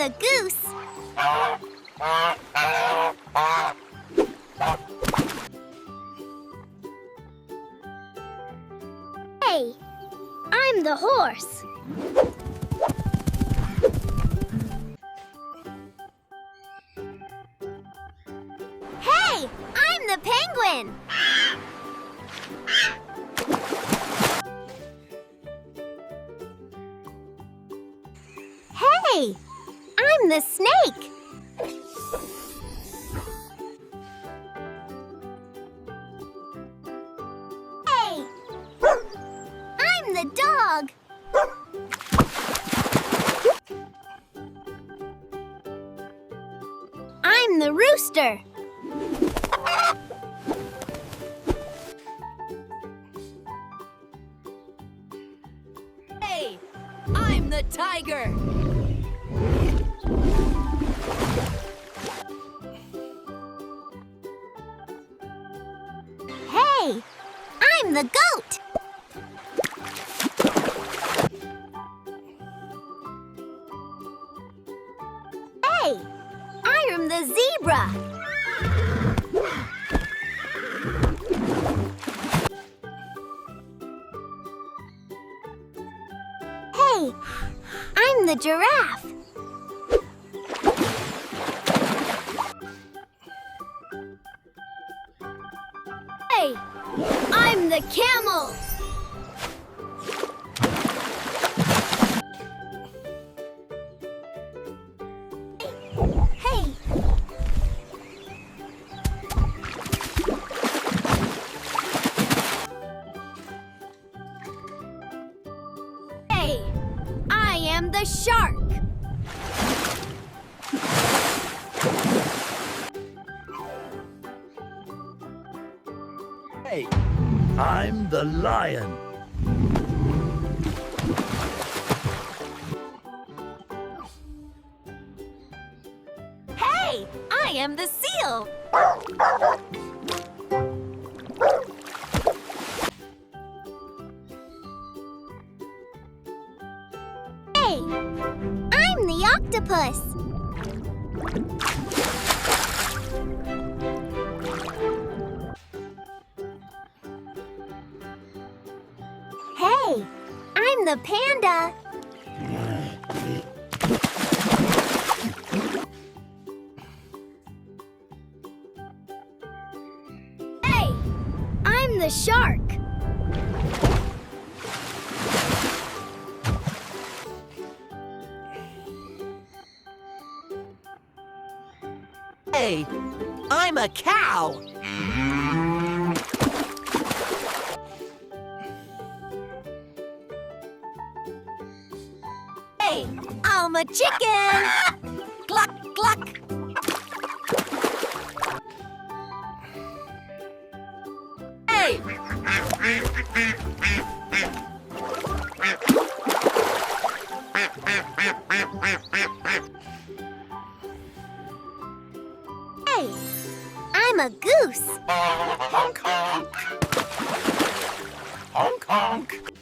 the goose. Hey, I'm the horse. Hey, I'm the penguin. Hey, I'm the snake. Hey, I'm the dog. I'm the rooster. Hey, I'm the tiger. Hey, I'm the goat. Hey, I am the zebra. Hey, I'm the giraffe. Hey, I'm the camel. Hey. Hey, I am the shark. Hey, I'm the lion. Hey, I am the seal. Hey, I'm the octopus. Hey, I'm the panda. Hey, I'm the shark. Hey, I'm a cow. Hey, I'm a chicken. Cluck, cluck. Hey. Hey, I'm a goose. Honk, honk. Honk, honk.